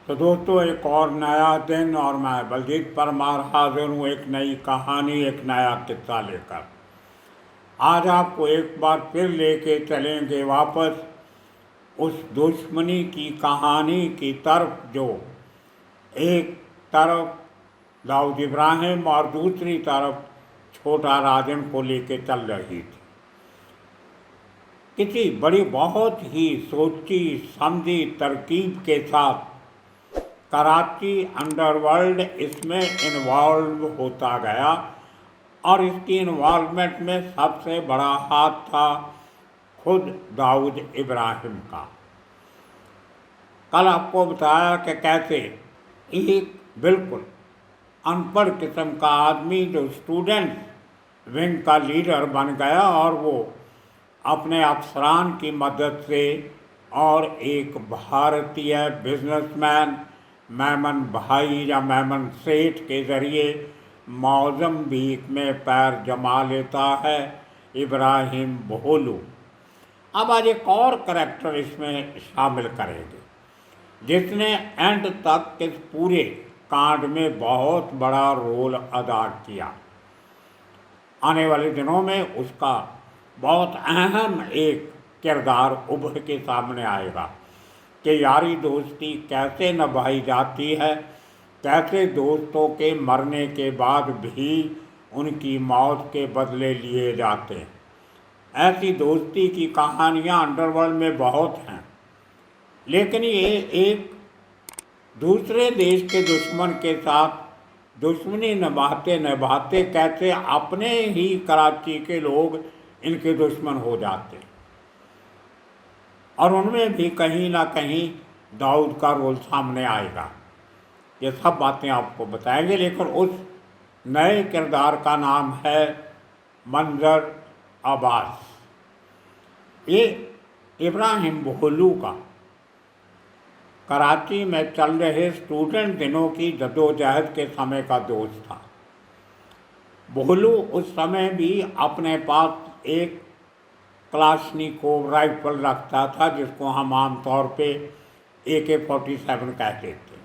तो दोस्तों, एक और नया दिन और मैं बलजीत परमार हाजिर हूँ एक नई कहानी, एक नया किस्सा लेकर। आज आपको एक बार फिर लेके चलेंगे वापस उस दुश्मनी की कहानी की तरफ जो एक तरफ दाऊद इब्राहिम और दूसरी तरफ छोटा राजन को लेके चल रही थी। किसी बड़ी बहुत ही सोची समझी तरकीब के साथ कराची अंडरवर्ल्ड इसमें इन्वॉल्व होता गया और इसकी इन्वॉल्वमेंट में सबसे बड़ा हाथ था खुद दाऊद इब्राहिम का। कल आपको बताया कि कैसे एक बिल्कुल अनपढ़ किस्म का आदमी जो स्टूडेंट विंग का लीडर बन गया और वो अपने अफसरान की मदद से और एक भारतीय बिजनेसमैन मेमन भाई या मेमन सेठ के ज़रिए मोज़म्बिक में पैर जमा लेता है इब्राहिम भोलू। अब आज एक और करैक्टर इसमें शामिल करेंगे जिसने एंड तक इस पूरे कांड में बहुत बड़ा रोल अदा किया। आने वाले दिनों में उसका बहुत अहम एक किरदार उभर के सामने आएगा कि यारी दोस्ती कैसे निभाई जाती है, कैसे दोस्तों के मरने के बाद भी उनकी मौत के बदले लिए जाते हैं। ऐसी दोस्ती की कहानियाँ अंडरवर्ल्ड में बहुत हैं, लेकिन ये एक दूसरे देश के दुश्मन के साथ दुश्मनी निभाते निभाते कैसे अपने ही कराची के लोग इनके दुश्मन हो जाते और उनमें भी कहीं ना कहीं दाऊद का रोल सामने आएगा। ये सब बातें आपको बताएंगे, लेकिन उस नए किरदार का नाम है मंजर अब्बास। ये इब्राहिम भोलू का कराची में चल रहे स्टूडेंट दिनों की जद्दोजहद के समय का दोस्त था। भोलू उस समय भी अपने पास एक क्लाशनिकोव राइफल रखता था जिसको हम आमतौर पे AK-47 कहते थे।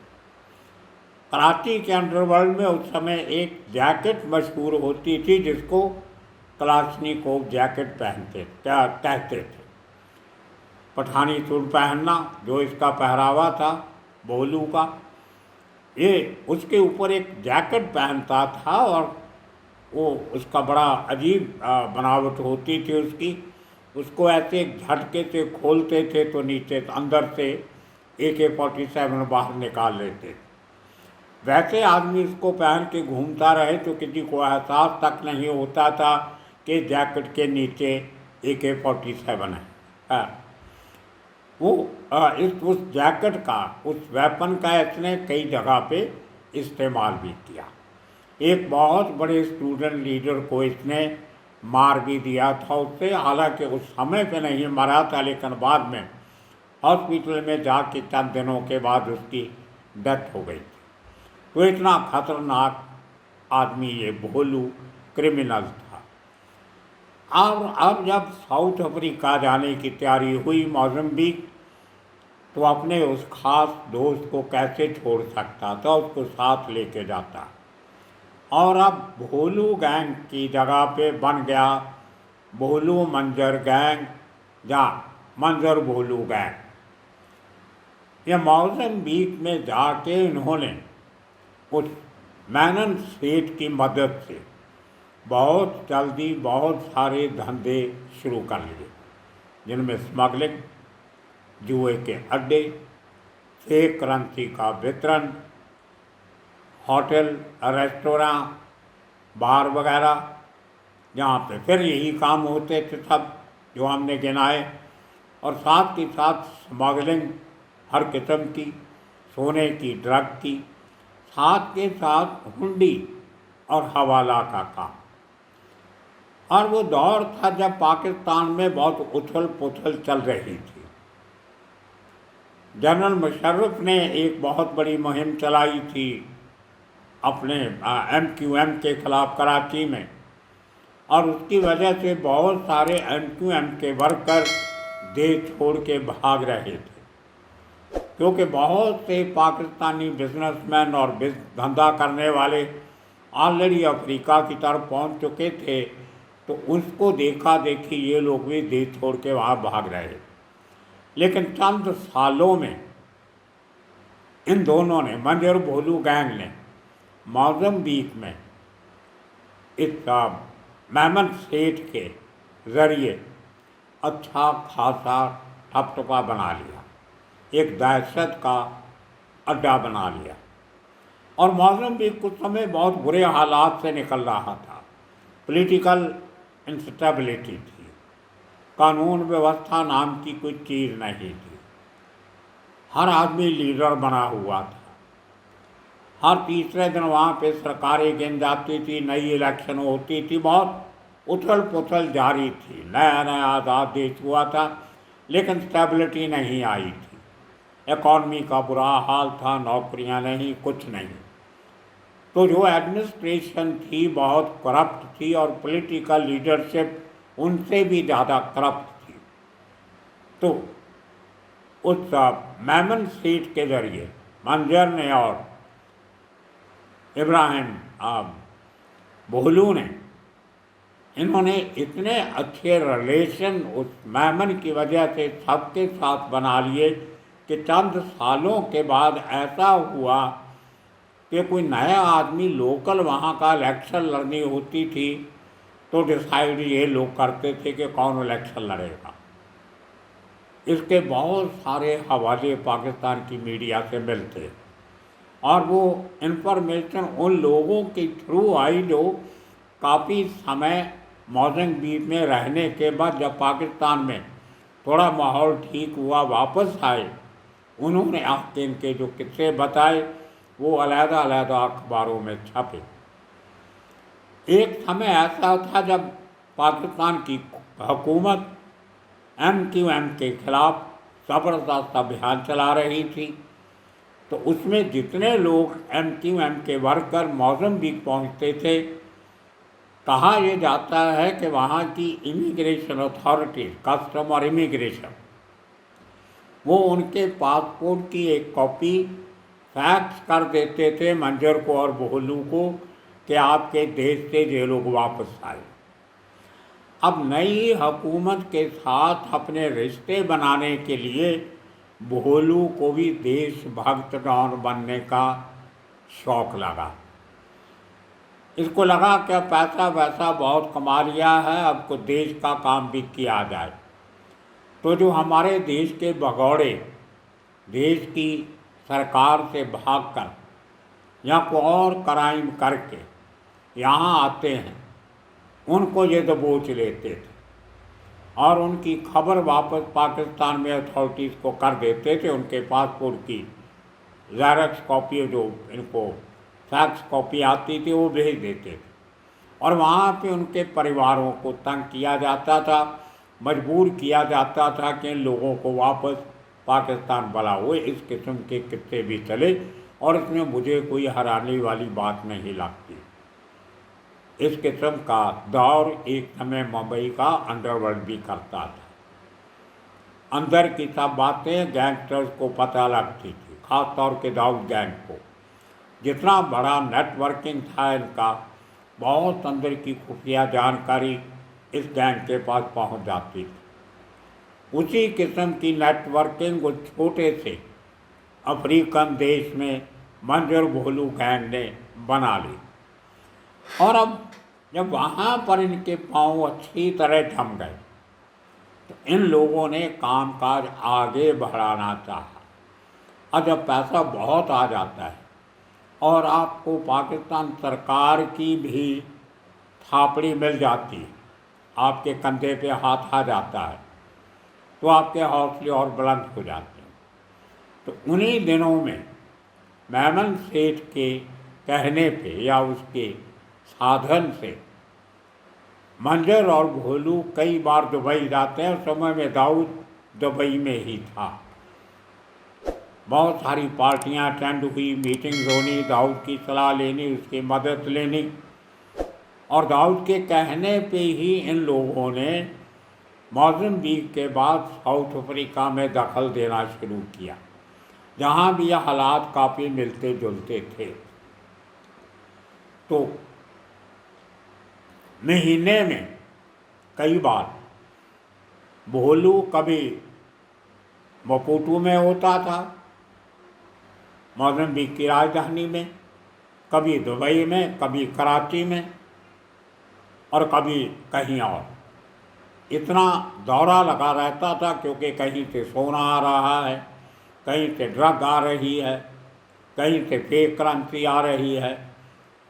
कराची के अंडरवर्ल्ड में उस समय एक जैकेट मशहूर होती थी जिसको क्लाशनिकोव जैकेट कहते थे। पठानी सूट पहनना जो इसका पहरावा था भोलू का, ये उसके ऊपर एक जैकेट पहनता था और वो उसका बड़ा अजीब बनावट होती थी उसकी। उसको ऐसे एक झटके से खोलते थे तो नीचे अंदर से AK-47 बाहर निकाल लेते थे। वैसे आदमी इसको पहन के घूमता रहे तो किसी को एहसास तक नहीं होता था कि जैकेट के नीचे AK-47 है। वो उस जैकेट का, उस वेपन का इसने कई जगह पे इस्तेमाल भी किया। एक बहुत बड़े स्टूडेंट लीडर को इसने मार भी दिया था उससे। हालांकि उस समय पे नहीं मरा था, लेकिन बाद में हॉस्पिटल में जाके चंद दिनों के बाद उसकी डेथ हो गई थी। तो इतना खतरनाक आदमी ये भोलू क्रिमिनल था। और अब जब साउथ अफ्रीका जाने की तैयारी हुई मोज़म्बिक, तो अपने उस खास दोस्त को कैसे छोड़ सकता था, उसको साथ लेके जाता। और अब भोलू गैंग की जगह पे बन गया भोलू मंजर गैंग या मंजर भोलू गैंग। ये मोज़म्बिक में जाके इन्होंने उस मेमन सेठ की मदद से बहुत जल्दी बहुत सारे धंधे शुरू कर लिए, जिनमें स्मगलिंग, जुए के अड्डे, फेक करेंसी का वितरण, होटल, रेस्टोरां, बार वगैरह, जहाँ पे फिर यही काम होते थे सब जो हमने गिनाए। और साथ ही साथ स्मगलिंग हर किस्म की, सोने की, ड्रग की, साथ के साथ हुंडी और हवाला का काम। और वो दौर था जब पाकिस्तान में बहुत उथल पुथल चल रही थी। जनरल मुशर्रफ ने एक बहुत बड़ी मुहिम चलाई थी अपने MQM के ख़िलाफ़ कराची में, और उसकी वजह से बहुत सारे MQM के वर्कर देश छोड़ के भाग रहे थे, क्योंकि बहुत से पाकिस्तानी बिजनेसमैन और धंधा करने वाले ऑलरेडी अफ्रीका की तरफ पहुंच चुके थे, तो उसको देखा देखी ये लोग भी देश छोड़ के वहाँ भाग रहे। लेकिन चंद सालों में इन दोनों ने, मंजर भोलू गैंग ने, मोज़ाम्बिक में इस मेमन सेठ के ज़रिए अच्छा खासा ठपठपा बना लिया, एक दहशत का अड्डा बना लिया। और मोज़ाम्बिक कुछ समय बहुत बुरे हालात से निकल रहा था। पॉलिटिकल इंस्टेबिलिटी थी, कानून व्यवस्था नाम की कोई चीज़ नहीं थी, हर आदमी लीडर बना हुआ था। हर तीसरे दिन वहाँ पे सरकारें गिन जाती थी, नई इलेक्शन होती थी, बहुत उथल पुथल जारी थी। नया नया आज़ाद देश हुआ था, लेकिन स्टेबिलिटी नहीं आई थी। इकॉनमी का बुरा हाल था, नौकरियाँ नहीं, कुछ नहीं। तो जो एडमिनिस्ट्रेशन थी बहुत करप्ट थी, और पॉलिटिकल लीडरशिप उनसे भी ज़्यादा करप्ट थी। तो उस मेमन सेठ के जरिए मंजर ने और इब्राहिम भोलू ने, इन्होंने इतने अच्छे रिलेशन उस मेमन की वजह से सबके साथ बना लिए कि चंद सालों के बाद ऐसा हुआ कि कोई नया आदमी लोकल वहाँ का इलेक्शन लड़नी होती थी तो डिसाइड ये लोग करते थे कि कौन इलेक्शन लड़ेगा। इसके बहुत सारे हवाले पाकिस्तान की मीडिया से मिलते, और वो इन्फॉर्मेशन उन लोगों के थ्रू आई जो काफ़ी समय मोज़ाम्बिक में रहने के बाद, जब पाकिस्तान में थोड़ा माहौल ठीक हुआ, वापस आए, उन्होंने आके इनके जो किस्से बताए वो अलग-अलग अखबारों में छपे। एक समय ऐसा था जब पाकिस्तान की हुकूमत MQM के खिलाफ ज़बरदस्त अभियान चला रही थी, तो उसमें जितने लोग MQM के वर्कर मोज़ाम्बिक पहुंचते थे, कहा यह जाता है कि वहाँ की इमिग्रेशन अथॉरिटीज़, कस्टम और इमिग्रेशन, वो उनके पासपोर्ट की एक कॉपी फैक्स कर देते थे मंजर को और भोलू को कि आपके देश से ये लोग वापस आए। अब नई हुकूमत के साथ अपने रिश्ते बनाने के लिए भोलू को भी देशभक्त डॉन बनने का शौक़ लगा। इसको लगा कि पैसा वैसा बहुत कमा लिया है, अब को देश का काम भी किया जाए। तो जो हमारे देश के भगौड़े देश की सरकार से भागकर या कोई और क्राइम करके यहाँ आते हैं, उनको ये दबोच लेते थे और उनकी खबर वापस पाकिस्तान में अथॉरिटीज़ को कर देते थे। उनके पासपोर्ट की ज़ेरॉक्स कॉपी, जो इनको फैक्स कॉपी आती थी, वो भेज देते थे, और वहाँ पे उनके परिवारों को तंग किया जाता था, मजबूर किया जाता था कि इन लोगों को वापस पाकिस्तान बुलाओ। इस किस्म के किस्से भी चले, और इसमें मुझे कोई हैरानी वाली बात नहीं लगती। इस किस्म का दौर एक समय मुंबई का अंडरवर्ल्ड भी करता था। अंदर की सब बातें गैंगस्टर्स को पता लगती थी, ख़ास तौर के दाऊद गैंग को। जितना बड़ा नेटवर्किंग था इनका, बहुत अंदर की खुफिया जानकारी इस गैंग के पास पहुंच जाती थी। उसी किस्म की नेटवर्किंग उस छोटे से अफ्रीकन देश में मंजर भोलू गैंग ने बना ली, और अब जब वहाँ पर इनके पाँव अच्छी तरह जम गए तो इन लोगों ने कामकाज आगे बढ़ाना चाहा। और जब पैसा बहुत आ जाता है और आपको पाकिस्तान सरकार की भी थापड़ी मिल जाती है, आपके कंधे पे हाथ आ जाता है, तो आपके हौसले और बुलंद हो जाते हैं। तो उन्हीं दिनों में मेमन सेठ के कहने पे या उसके साधन से मंजर और भोलू कई बार दुबई जाते हैं। उस समय में दाऊद दुबई में ही था। बहुत सारी पार्टियां अटेंड हुई, मीटिंग्स होनी, दाऊद की सलाह लेनी, उसकी मदद लेनी, और दाऊद के कहने पे ही इन लोगों ने मोज़ाम्बिक के बाद साउथ अफ्रीका में दखल देना शुरू किया। जहाँ भी यह हालात काफ़ी मिलते जुलते थे। तो महीने में कई बार भोलू कभी मपुटू में होता था, मोज़म्बिक की राजधानी में, कभी दुबई में, कभी कराची में और कभी कहीं और। इतना दौरा लगा रहता था क्योंकि कहीं से सोना आ रहा है, कहीं से ड्रग आ रही है, कहीं से फेक करेंसी आ रही है,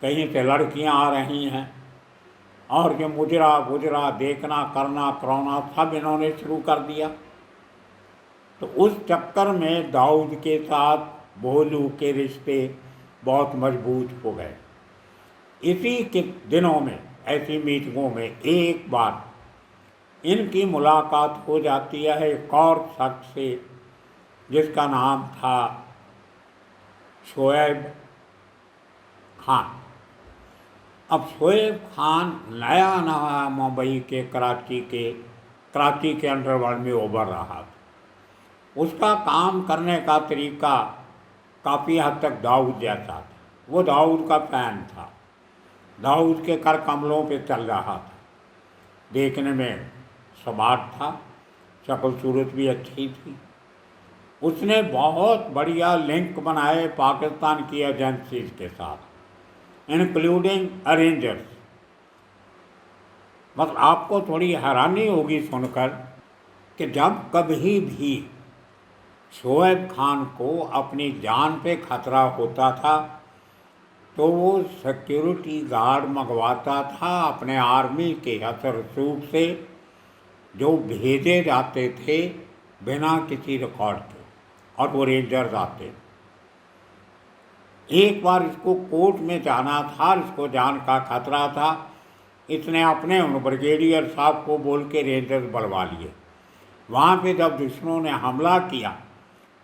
कहीं से लड़कियां आ रही हैं, और जो मुजरा गुजरा देखना करना करौना सब इन्होंने शुरू कर दिया। तो उस चक्कर में दाऊद के साथ भोलू के रिश्ते बहुत मजबूत हो गए। इसी के दिनों में ऐसी मीटिंगों में एक बार इनकी मुलाकात हो जाती है एक और शख्स से जिसका नाम था शोएब खान। अब शोएब खान नया नया मुंबई के कराची के अंडरवर्ल्ड में उभर रहा था। उसका काम करने का तरीका काफ़ी हद तक दाऊद जैसा था। वो दाऊद का फैन था, दाऊद के कर कमलों पे चल रहा था, देखने में स्मार्ट था, शक्ल सूरत भी अच्छी थी। उसने बहुत बढ़िया लिंक बनाए पाकिस्तान की एजेंसीज के साथ, इंक्लूडिंग अरेंजर्स। मतलब आपको थोड़ी हैरानी होगी सुनकर कि जब कभी भी शोएब खान को अपनी जान पे खतरा होता था तो वो सिक्योरिटी गार्ड मंगवाता था अपने आर्मी के असर रसूख से, जो भेजे जाते थे बिना किसी रिकॉर्ड के, और वो रेंजर्स आते। एक बार इसको कोर्ट में जाना था, इसको जान का खतरा था, इसने अपने उन ब्रिगेडियर साहब को बोल के रेंजर्स बुलवा लिए। वहाँ पे जब दुश्मनों ने हमला किया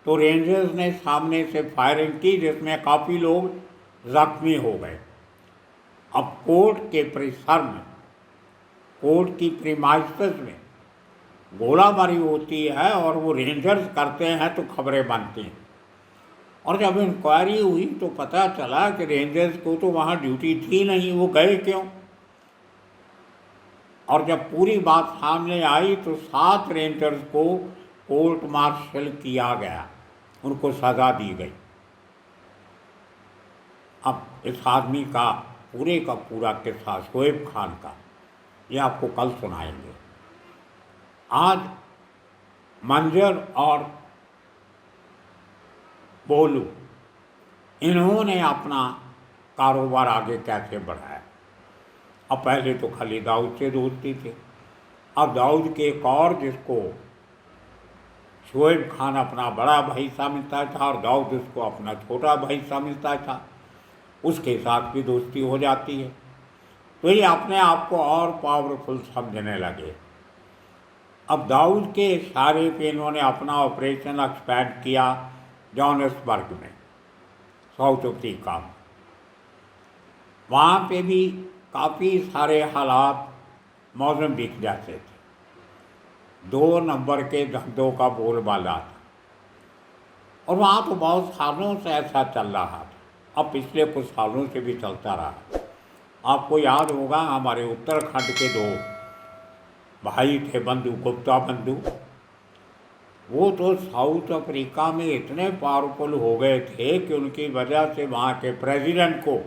तो रेंजर्स ने सामने से फायरिंग की जिसमें काफ़ी लोग जख्मी हो गए। अब कोर्ट के परिसर में, कोर्ट की प्रीमाइसेस में गोलाबारी होती है और वो रेंजर्स करते हैं तो खबरें बनती हैं। और जब इंक्वायरी हुई तो पता चला कि रेंजर्स को तो वहाँ ड्यूटी थी नहीं, वो गए क्यों। और जब पूरी बात सामने आई तो 7 रेंजर्स को कोर्ट मार्शल किया गया, उनको सज़ा दी गई। अब इस आदमी का पूरा किस्सा शोएब खान का ये आपको कल सुनाएंगे। आज मंजर और बोलू इन्होंने अपना कारोबार आगे कैसे बढ़ाया। अब पहले तो खाली दाऊद से दोस्ती थी, अब दाऊद के एक और जिसको शोएब खान अपना बड़ा भाई समझता था और दाऊद उसको अपना छोटा भाई समझता था, उसके साथ भी दोस्ती हो जाती है। तो ये अपने आप को और पावरफुल समझने लगे। अब दाऊद के इशारे पे इन्होंने अपना ऑपरेशन एक्सपैंड किया जोहान्सबर्ग में, साउथ अफ्रीका में। वहाँ पे भी काफ़ी सारे हालात मोज़म्बिक जैसे थे, 2 नंबर के धंधों का बोलबाला था, और वहाँ तो बहुत सालों से ऐसा चल रहा था। अब पिछले कुछ सालों से भी चलता रहा। आपको याद होगा हमारे उत्तराखंड के 2 भाई थे बंधु, गुप्ता बंधु, वो तो साउथ अफ्रीका में इतने पावरफुल हो गए थे कि उनकी वजह से वहाँ के प्रेसिडेंट को,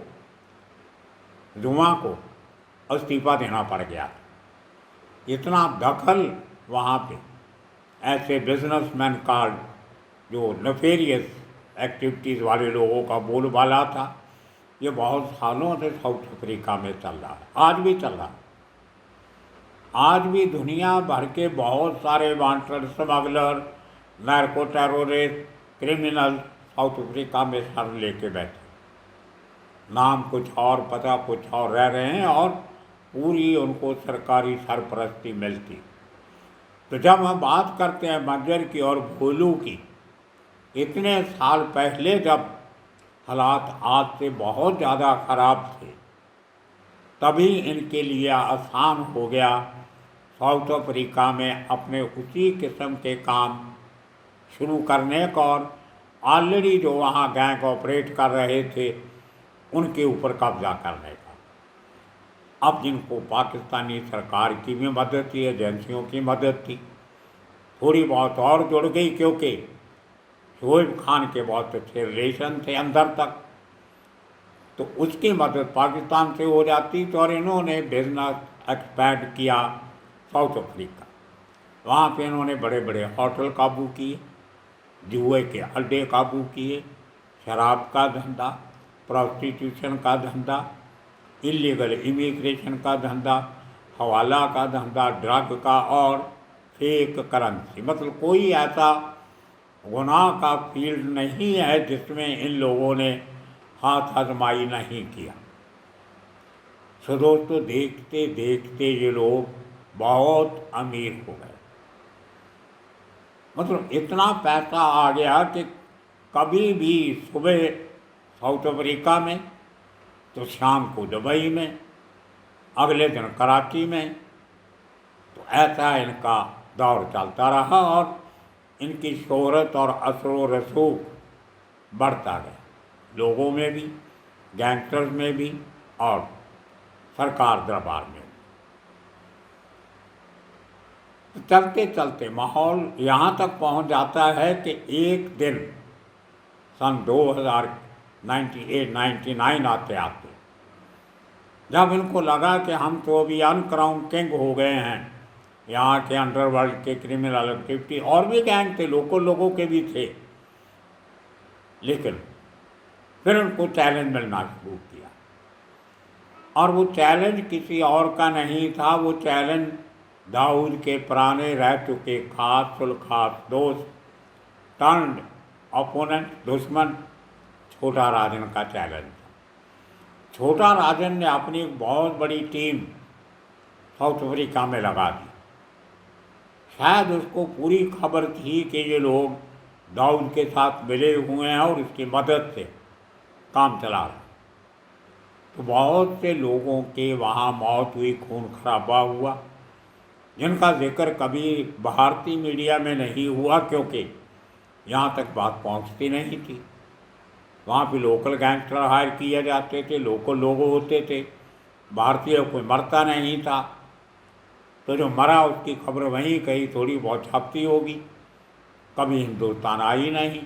जुमा को, इस्तीफा देना पड़ गया। इतना दखल वहाँ पे ऐसे बिजनेसमैन का, जो नेफेरियस एक्टिविटीज़ वाले लोगों का बोलबाला था, ये बहुत सालों से साउथ अफ्रीका में चल रहा है, आज भी चल रहा है। आज भी दुनिया भर के बहुत सारे wanted smuggler, narco terrorist, criminal south Africa में सर लेके बैठे, नाम कुछ और पता कुछ और रह रहे हैं और पूरी उनको सरकारी सरपरस्ती मिलती। तो जब हम बात करते हैं मंजर की और भोलू की, इतने साल पहले जब हालात आज से बहुत ज़्यादा ख़राब थे, तभी इनके लिए आसान हो गया साउथ अफ्रीका में अपने उसी किस्म के काम शुरू करने का और ऑलरेडी जो वहाँ गैंग ऑपरेट कर रहे थे उनके ऊपर कब्जा करने का। अब जिनको पाकिस्तानी सरकार की भी मदद थी, एजेंसियों की मदद थी, थोड़ी बहुत और जुड़ गई, क्योंकि शोएब खान के बहुत अच्छे रिलेशन थे अंदर तक, तो उसकी मदद पाकिस्तान से हो जाती। तो और इन्होंने बिजनेस एक्सपैंड किया साउथ अफ्रीका। वहाँ पे इन्होंने बड़े बड़े होटल काबू किए, जुए के अड्डे काबू किए, शराब का धंधा, प्रोस्टिट्यूशन का धंधा, इलीगल इमिग्रेशन का धंधा, हवाला का धंधा, ड्रग का, और फेक करेंसी। मतलब कोई ऐसा गुनाह का फील्ड नहीं है जिसमें इन लोगों ने हाथ आजमाई नहीं किया। सो दोस्तों, देखते देखते ये लोग बहुत अमीर हो गए। मतलब इतना पैसा आ गया कि कभी भी सुबह साउथ अफ्रीका में तो शाम को दुबई में, अगले दिन कराची में। तो ऐसा इनका दौर चलता रहा और इनकी शोहरत और असर व रसूख बढ़ता गया, लोगों में भी, गैंगस्टर्स में भी और सरकार दरबार में। तो चलते चलते माहौल यहाँ तक पहुँच जाता है कि एक दिन सन 2098-99 आते आते जब इनको लगा कि हम तो अभी अनक्राउन किंग हो गए हैं, यहाँ के अंडरवर्ल्ड के क्रिमिनल एक्टिविटी, और भी गैंग थे, लोकल लोगों के भी थे, लेकिन फिर उनको चैलेंज मिलना शुरू किया। और वो चैलेंज किसी और का नहीं था, वो चैलेंज दाऊद के पुराने रह चुके खास सुलखास दोस्त टर्न्ड ओपोनेंट, दुश्मन, छोटा राजन का चैलेंज था। छोटा राजन ने अपनी एक बहुत बड़ी टीम साउथ अफ्रीका में लगा दी। शायद उसको पूरी खबर थी कि ये लोग दाऊद के साथ मिले हुए हैं और उसकी मदद से काम चला रहे। तो बहुत से लोगों के वहाँ मौत हुई, खून खराबा हुआ, जिनका जिक्र कभी भारतीय मीडिया में नहीं हुआ, क्योंकि यहाँ तक बात पहुँचती नहीं थी। वहाँ पे लोकल गैंगस्टर हायर किए जाते थे, लोकल लोग होते थे, भारतीय कोई मरता नहीं था। तो जो मरा उसकी खबर वहीं कहीं थोड़ी बहुत छपती होगी, कभी हिंदुस्तान आई नहीं,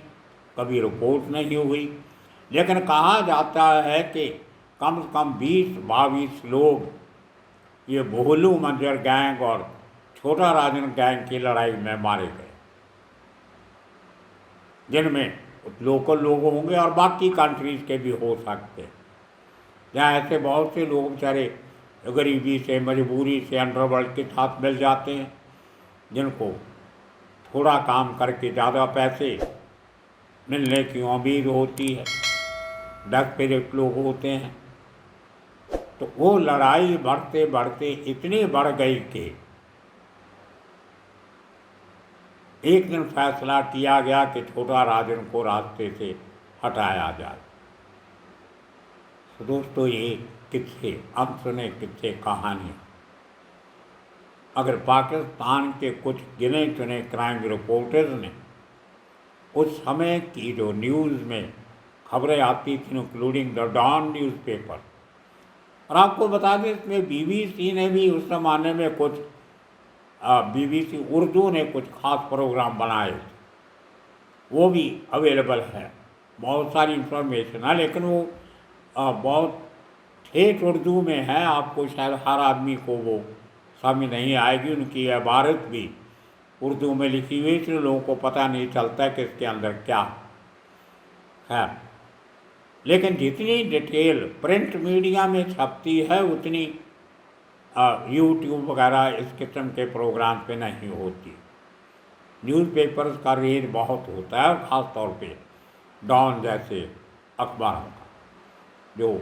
कभी रिपोर्ट नहीं हुई। लेकिन कहा जाता है कि कम से कम 20-22 लोग ये बोहलू मंजर गैंग और छोटा राजन गैंग की लड़ाई में मारे गए, जिनमें लोकल लोग होंगे और बाकी कंट्रीज के भी हो सकते हैं। जहाँ ऐसे बहुत से लोग बेचारे गरीबी से, मजबूरी से अंडरवर्ल्ड के साथ मिल जाते हैं, जिनको थोड़ा काम करके ज़्यादा पैसे मिलने की उम्मीद होती है, डेस्परेट लोग होते हैं। तो वो लड़ाई बढ़ते बढ़ते इतनी बढ़ गई कि एक दिन फैसला किया गया कि छोटा राजन को रास्ते से हटाया जाए। तो दोस्तों, ये किस्से, अब सुने किस्से, कहानियाँ। अगर पाकिस्तान के कुछ गिने चुने क्राइम रिपोर्टर्स ने उस समय की जो न्यूज़ में खबरें आती थी, इंक्लूडिंग द डॉन न्यूज़पेपर, और आपको बता दें इसमें बीबीसी ने भी उस ज़माने में कुछ बीबीसी उर्दू ने कुछ खास प्रोग्राम बनाए थे, वो भी अवेलेबल है। बहुत सारी इंफॉर्मेशन है, लेकिन वो बहुत ठेठ उर्दू में है, आपको शायद हर आदमी को वो समझ नहीं आएगी। उनकी इबारत भी उर्दू में लिखी हुई, इसलिए लोगों को पता नहीं चलता कि इसके अंदर क्या है। लेकिन जितनी डिटेल प्रिंट मीडिया में छपती है, उतनी यूट्यूब वगैरह इस किस्म के प्रोग्राम पे नहीं होती। न्यूज़पेपर्स का रेंज बहुत होता है, और ख़ास तौर पे डॉन जैसे अखबारों का, जो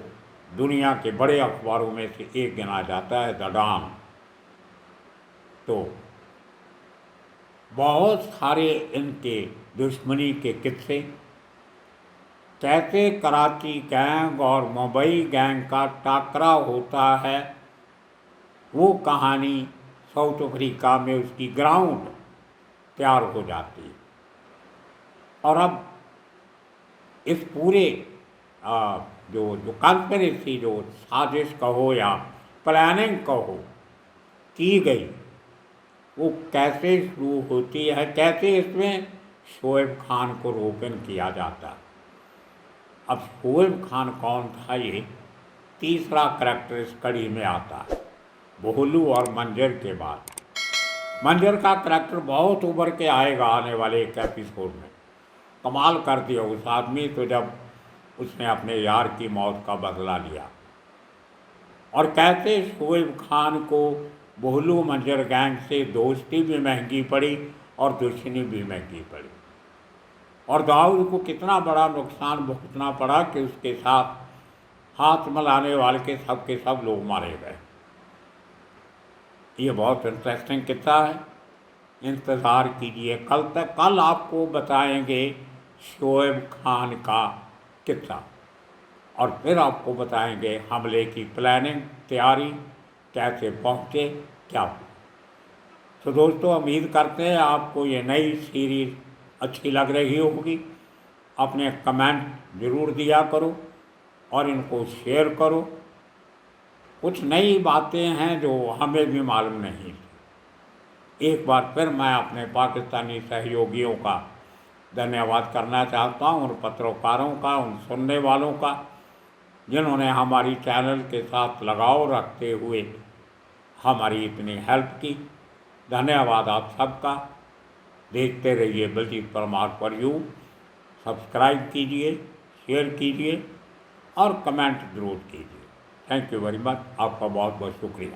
दुनिया के बड़े अखबारों में से एक गिना जाता है, द डॉन। तो बहुत सारे इनके दुश्मनी के किस्से, कैसे कराची गैंग और मुंबई गैंग का टाकरा होता है, वो कहानी साउथ अफ्रीका में उसकी ग्राउंड तैयार हो जाती है। और अब इस पूरे जो जो कॉन्स्पिरेसी, जो साजिश कहो या प्लानिंग कहो की गई, वो कैसे शुरू होती है, कैसे इसमें शोएब खान को रोपन किया जाता है। अब शोएब खान कौन था, ये तीसरा करैक्टर इस कड़ी में आता है, बोहलू और मंजर के बाद। मंजर का करैक्टर बहुत उभर के आएगा आने वाले एक एपिसोड में। कमाल कर दिया उस आदमी तो, जब उसने अपने यार की मौत का बदला लिया। और कैसे शोएब खान को बोहलू मंजर गैंग से दोस्ती भी महंगी पड़ी और दुश्मनी भी महंगी पड़ी, और दाऊद को कितना बड़ा नुकसान भुगतना पड़ा कि उसके साथ हाथ मिलाने वाले के सब लोग मारे गए। ये बहुत इंटरेस्टिंग किस्सा है, इंतज़ार कीजिए कल तक। कल आपको बताएंगे शोएब खान का किस्सा, और फिर आपको बताएंगे हमले की प्लानिंग, तैयारी, कैसे पहुँचे, क्या हुआ। तो दोस्तों, उम्मीद करते हैं आपको ये नई सीरीज़ अच्छी लग रही होगी। अपने कमेंट ज़रूर दिया करो और इनको शेयर करो। कुछ नई बातें हैं जो हमें भी मालूम नहीं थी। एक बार फिर मैं अपने पाकिस्तानी सहयोगियों का धन्यवाद करना चाहता हूँ, उन पत्रकारों का, उन सुनने वालों का, जिन्होंने हमारी चैनल के साथ लगाव रखते हुए हमारी इतनी हेल्प की। धन्यवाद आप सबका। देखते रहिए Baljeet Parmar for you. Subscribe कीजिए, शेयर कीजिए और कमेंट ज़रूर कीजिए। Thank you very much. आपका बहुत बहुत शुक्रिया।